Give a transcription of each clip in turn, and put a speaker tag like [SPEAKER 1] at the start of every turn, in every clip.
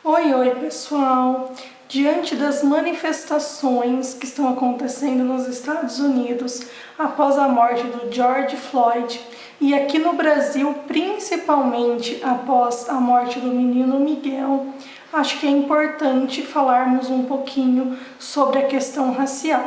[SPEAKER 1] Oi, pessoal! Diante das manifestações que estão acontecendo nos Estados Unidos após a morte do George Floyd e aqui no Brasil, principalmente após a morte do menino Miguel, acho que é importante falarmos um pouquinho sobre a questão racial.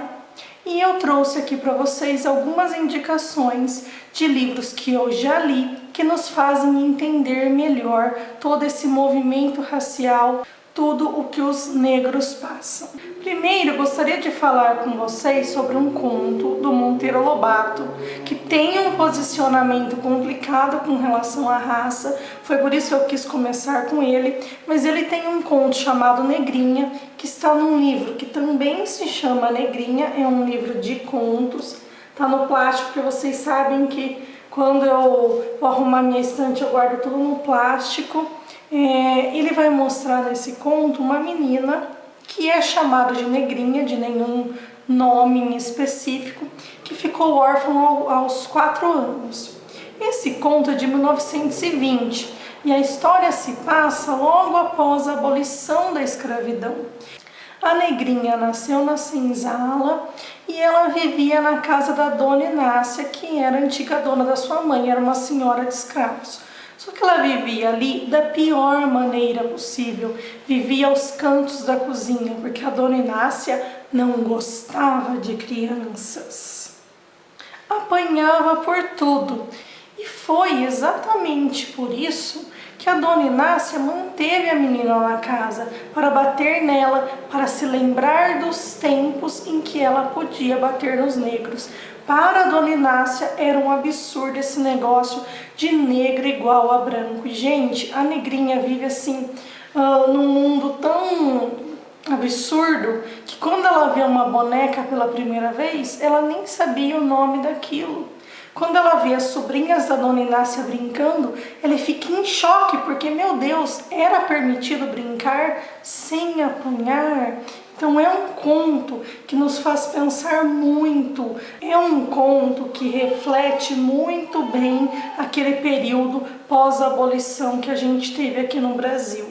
[SPEAKER 1] E eu trouxe aqui para vocês algumas indicações de livros que eu já li que nos fazem entender melhor todo esse movimento racial, tudo o que os negros passam. Primeiro, gostaria de falar com vocês sobre um conto do Monteiro Lobato, que tem um posicionamento complicado com relação à raça, foi por isso que eu quis começar com ele, mas ele tem um conto chamado Negrinha, que está num livro que também se chama Negrinha, é um livro de contos, tá no plástico, porque vocês sabem que quando eu vou arrumar minha estante eu guardo tudo no plástico. Ele vai mostrar nesse conto uma menina que é chamada de Negrinha, de nenhum nome em específico, que ficou órfã aos 4 anos. Esse conto é de 1920 e a história se passa logo após a abolição da escravidão. A Negrinha nasceu na senzala e ela vivia na casa da Dona Inácia, que era a antiga dona da sua mãe, era uma senhora de escravos. Só que ela vivia ali da pior maneira possível, vivia aos cantos da cozinha, porque a Dona Inácia não gostava de crianças. Apanhava por tudo. E foi exatamente por isso que a Dona Inácia manteve a menina na casa, para bater nela, para se lembrar dos tempos em que ela podia bater nos negros. Para a Dona Inácia era um absurdo esse negócio de negro igual a branco. E, gente, a Negrinha vive assim, num mundo tão absurdo, que quando ela vê uma boneca pela primeira vez, ela nem sabia o nome daquilo. Quando ela vê as sobrinhas da Dona Inácia brincando, ela fica em choque, porque, meu Deus, era permitido brincar sem apanhar? Então é um conto que nos faz pensar muito, é um conto que reflete muito bem aquele período pós-abolição que a gente teve aqui no Brasil.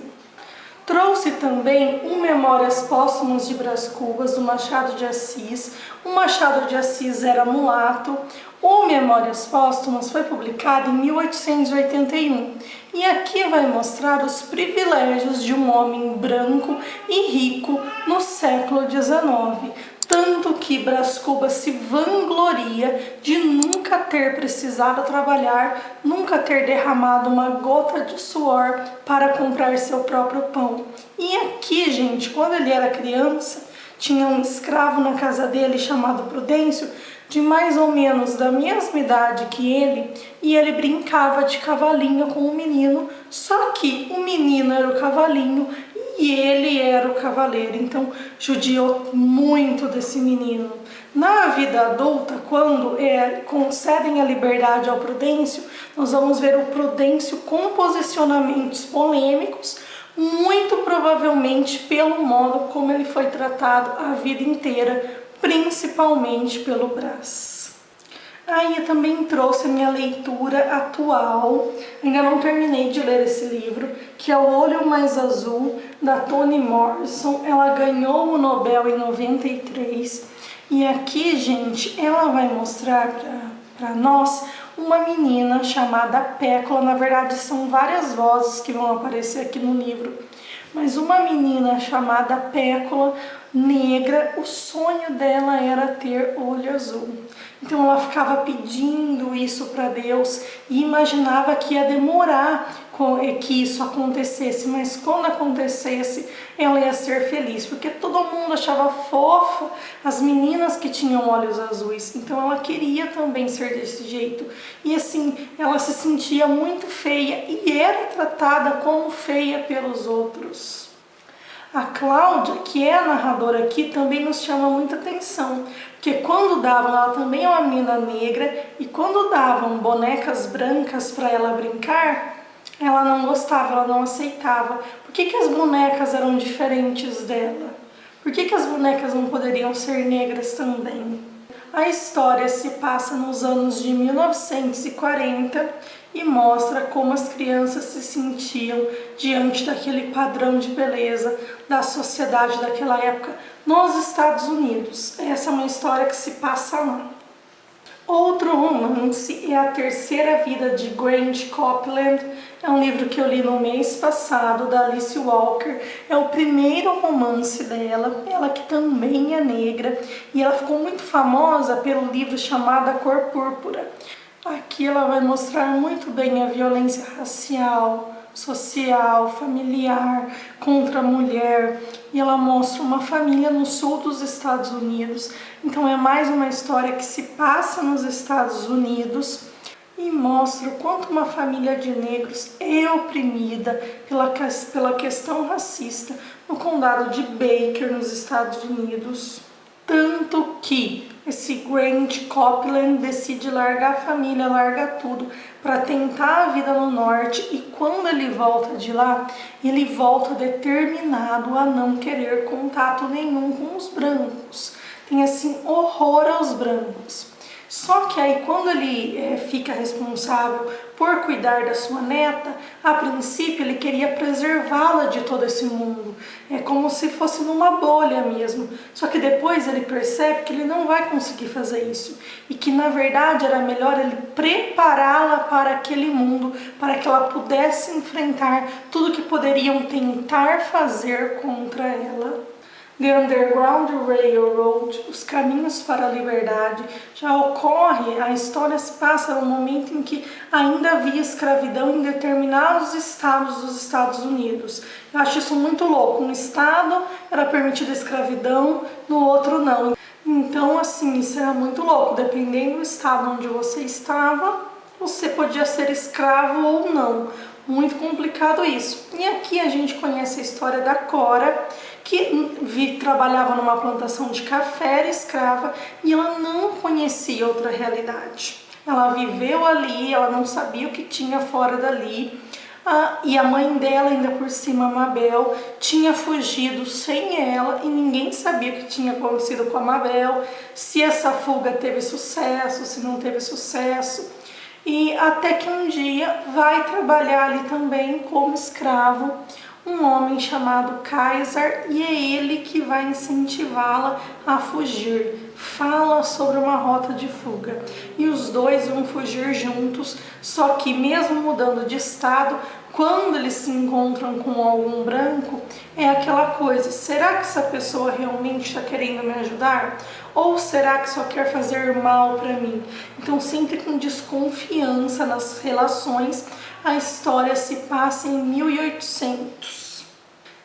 [SPEAKER 1] Trouxe também um Memórias Póstumas de Brás Cubas, do Machado de Assis. O Machado de Assis era mulato. O Memórias Póstumas foi publicado em 1881 e aqui vai mostrar os privilégios de um homem branco e rico no século XIX. Tanto que Brás Cubas se vangloria de nunca ter precisado trabalhar, nunca ter derramado uma gota de suor para comprar seu próprio pão. E aqui, gente, quando ele era criança, tinha um escravo na casa dele chamado Prudêncio, de mais ou menos da mesma idade que ele, e ele brincava de cavalinho com o menino, só que o menino era o cavalinho e ele era o cavaleiro, então judiou muito desse menino. Na vida adulta, quando concedem a liberdade ao Prudêncio, nós vamos ver o Prudêncio com posicionamentos polêmicos, muito provavelmente pelo modo como ele foi tratado a vida inteira, principalmente pelo Brás. Aí eu também trouxe a minha leitura atual, ainda não terminei de ler esse livro, que é O Olho Mais Azul, da Toni Morrison. Ela ganhou o Nobel em 93 e aqui, gente, ela vai mostrar para nós uma menina chamada Pécula. Na verdade, são várias vozes que vão aparecer aqui no livro, mas uma menina chamada Pécula, negra, o sonho dela era ter olho azul. Então ela ficava pedindo isso para Deus e imaginava que ia demorar que isso acontecesse, mas quando acontecesse ela ia ser feliz, porque todo mundo achava fofo as meninas que tinham olhos azuis, então ela queria também ser desse jeito. E assim, ela se sentia muito feia e era tratada como feia pelos outros. A Cláudia, que é a narradora aqui, também nos chama muita atenção, porque quando davam, ela também é uma menina negra, e quando davam bonecas brancas para ela brincar, ela não gostava, ela não aceitava. Por que as bonecas eram diferentes dela? Por que as bonecas não poderiam ser negras também? A história se passa nos anos de 1940 e mostra como as crianças se sentiam diante daquele padrão de beleza da sociedade daquela época nos Estados Unidos. Essa é uma história que se passa lá. Outro romance é A Terceira Vida de Grant Copeland. É um livro que eu li no mês passado, da Alice Walker. É o primeiro romance dela, ela que também é negra, e ela ficou muito famosa pelo livro chamado A Cor Púrpura. Aqui ela vai mostrar muito bem a violência racial, social, familiar contra a mulher, e ela mostra uma família no sul dos Estados Unidos. Então é mais uma história que se passa nos Estados Unidos e mostra o quanto uma família de negros é oprimida pela questão racista no condado de Baker, nos Estados Unidos. Tanto que esse Grant Copeland decide largar a família, largar tudo para tentar a vida no norte, e quando ele volta de lá, ele volta determinado a não querer contato nenhum com os brancos. Tem assim horror aos brancos. Só que aí quando ele fica responsável por cuidar da sua neta, a princípio ele queria preservá-la de todo esse mundo. É como se fosse numa bolha mesmo. Só que depois ele percebe que ele não vai conseguir fazer isso. E que na verdade era melhor ele prepará-la para aquele mundo, para que ela pudesse enfrentar tudo que poderiam tentar fazer contra ela. The Underground Railroad, Os Caminhos para a Liberdade, já ocorre, a história se passa no momento em que ainda havia escravidão em determinados estados dos Estados Unidos. Eu acho isso muito louco, um estado era permitida a escravidão, no outro não. Então assim, isso era muito louco, dependendo do estado onde você estava, você podia ser escravo ou não. Muito complicado isso. E aqui a gente conhece a história da Cora, que trabalhava numa plantação de café, era escrava, e ela não conhecia outra realidade. Ela viveu ali, ela não sabia o que tinha fora dali. E a mãe dela, ainda por cima, Mabel, tinha fugido sem ela e ninguém sabia o que tinha acontecido com a Mabel, se essa fuga teve sucesso, se não teve sucesso. E até que um dia vai trabalhar ali também como escravo um homem chamado Kaiser, e é ele que vai incentivá-la a fugir. Fala sobre uma rota de fuga e os dois vão fugir juntos, só que mesmo mudando de estado, quando eles se encontram com algum branco, é aquela coisa, será que essa pessoa realmente está querendo me ajudar? Ou será que só quer fazer mal para mim? Então sempre com desconfiança nas relações, a história se passa em 1800.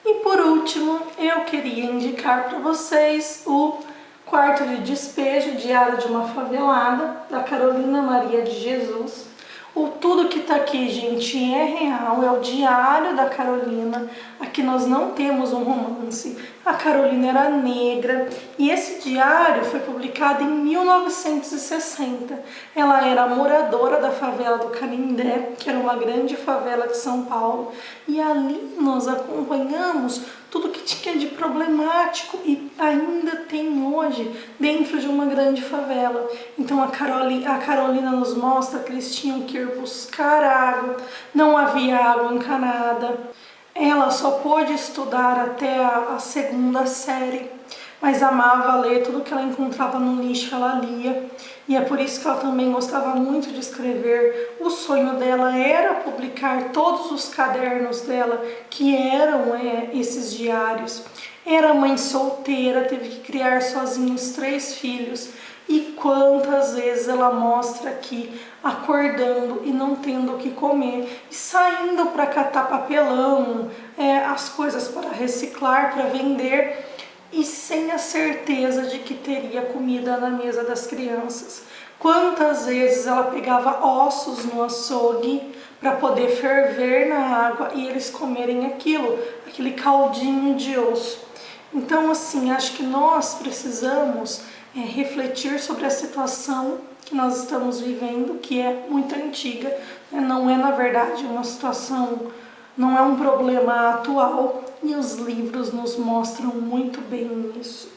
[SPEAKER 1] E por último, eu queria indicar para vocês o Quarto de Despejo, Diário de uma Favelada, da Carolina Maria de Jesus. Tudo que está aqui, gente, é real, é o diário da Carolina. Aqui nós não temos um romance. A Carolina era negra e esse diário foi publicado em 1960. Ela era moradora da favela do Canindé, que era uma grande favela de São Paulo. E ali nós acompanhamos tudo que tinha de problemático e ainda tem hoje dentro de uma grande favela. Então a Carolina nos mostra que eles tinham que ir buscar água, não havia água encanada. Ela só pôde estudar até a segunda série, mas amava ler, tudo que ela encontrava no lixo ela lia. E é por isso que ela também gostava muito de escrever. O sonho dela era publicar todos os cadernos dela, que eram esses diários. Era mãe solteira, teve que criar sozinha os 3 filhos. E quantas vezes ela mostra aqui, acordando e não tendo o que comer, e saindo para catar papelão, as coisas para reciclar, para vender, e sem a certeza de que teria comida na mesa das crianças. Quantas vezes ela pegava ossos no açougue para poder ferver na água e eles comerem aquilo, aquele caldinho de osso. Então assim, acho que nós precisamos refletir sobre a situação que nós estamos vivendo, que é muito antiga, não é na verdade uma situação, não é um problema atual, e os livros nos mostram muito bem isso.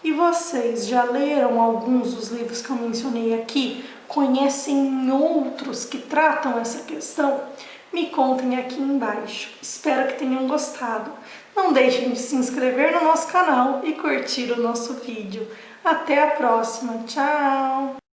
[SPEAKER 1] E vocês já leram alguns dos livros que eu mencionei aqui? Conhecem outros que tratam essa questão? Me contem aqui embaixo. Espero que tenham gostado. Não deixem de se inscrever no nosso canal e curtir o nosso vídeo. Até a próxima. Tchau!